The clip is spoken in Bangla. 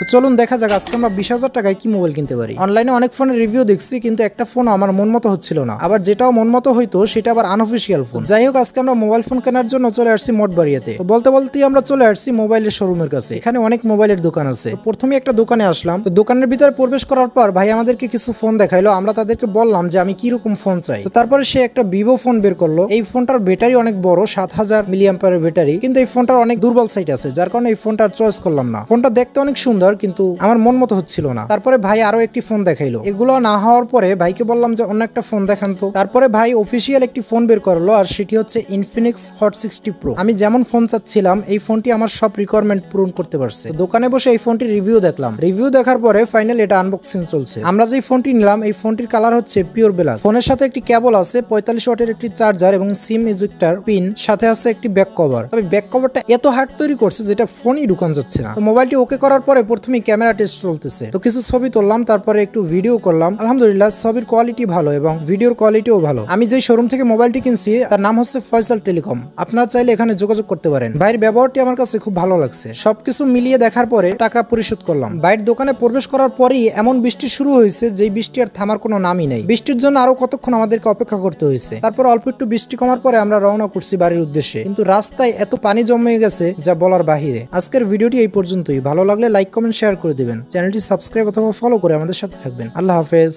তো চলুন দেখা যাক আজকে আমরা 20,000 টাকায় কি মোবাইল কিনতে পারি। অনলাইনে অনেক ফোনের রিভিউ দেখছি, কিন্তু একটা ফোন আমার মন মতো হচ্ছিল না, আবার যেটাও মন মতো হইতো সেটা আবার আনঅফিসিয়াল ফোন। যাই হোক, আজকে আমরা মোবাইল ফোন কেনার জন্য চলে আসছি মঠবাড়িয়াতে। তো বলতে বলতেই আমরা চলে আসছি মোবাইলের শোরুমের কাছে। এখানে অনেক মোবাইলের দোকান আছে। প্রথমে একটা দোকানে আসলাম। তো দোকানের ভিতরে প্রবেশ করার পর ভাই আমাদেরকে কিছু ফোন দেখাইলো। আমরা তাদেরকে বললাম যে আমি কি রকম ফোন চাই। তো তারপরে সে একটা ভিভো ফোন বের করলো। এই ফোনটার ব্যাটারি অনেক বড়, 7000 মিলিঅ্যাম্পিয়ারের ব্যাটারি, কিন্তু এই ফোনটার অনেক দুর্বল সাইড আছে, যার কারণে এই ফোনটা চয়েস করলাম না। ফোনটা দেখতে অনেক সুন্দর, কিন্তু আমার মন মতো হচ্ছিল না। তারপরে ভাই আরো একটি ফোন দেখাইলো। এগুলো না হওয়ার পরে ভাইকে বললাম যে অন্য একটা ফোন দেখান তো। তারপরে ভাই অফিসিয়াল একটি ফোন বের করলো, আর সেটি হচ্ছে ইনফিনিক্স হট 60 প্রো। আমি যেমন ফোন চাচ্ছিলাম এই ফোনটি আমার সব রিকোয়ারমেন্ট পূরণ করতে পারছে। দোকানে বসে এই ফোনটির রিভিউ দেখলাম। রিভিউ দেখার পরে ফাইনালি এটা আনবক্সিং চলছে। আমরা যে ফোনটি নিলাম এই ফোনটির কালার হচ্ছে পিওর ব্ল্যাক। ফোনের সাথে একটি কেবল আছে, 45 ওয়াটের একটি চার্জার এবং সিম ইজেক্টর পিন, সাথে আছে একটি ব্যাক কভার। তবে ব্যাক কভারটা এত হার্ড তৈরি করছে যেটা ফোনই ঢুকান যাচ্ছে না। তো মোবাইলটি ওকে করার পরে প্রথমে ক্যামেরা টেস্ট চলতেছে। তো কিছু ছবি তুললাম, তারপরে একটু ভিডিও করলাম। আলহামদুলিল্লাহ ছবির কোয়ালিটি ভালো এবং ভিডিওর কোয়ালিটিও ভালো। আমি যে শোরুম থেকে মোবাইলটি কিনছি তার নাম হচ্ছে ফয়সাল টেলিকম। আপনারা চাইলে এখানে যোগাযোগ করতে পারেন। ভাইয়ের ব্যবহারটি আমার কাছে খুব ভালো লাগছে। সবকিছু মিলিয়ে দেখার পরে টাকা পরিশোধ করলাম। ভাইয়ের দোকানে প্রবেশ করার পরেই এমন বৃষ্টি শুরু হয়েছে যে বৃষ্টি আর থামার কোনো নামই নেই। বৃষ্টির জন্য আরো কতক্ষণ আমাদেরকে অপেক্ষা করতে হয়েছে। তারপর অল্প একটু বৃষ্টি কমার পরে আমরা রওনা করছি বাড়ির উদ্দেশ্যে, কিন্তু রাস্তায় এত পানি জমে গেছে যা বলার বাহিরে। আজকের ভিডিওটি এই পর্যন্তই। ভালো লাগলে লাইক কমেন্ট শেয়ার করে দিবেন। চ্যানেলটি সাবস্ক্রাইব অথবা ফলো করে আমাদের সাথে থাকবেন। আল্লাহ হাফেজ।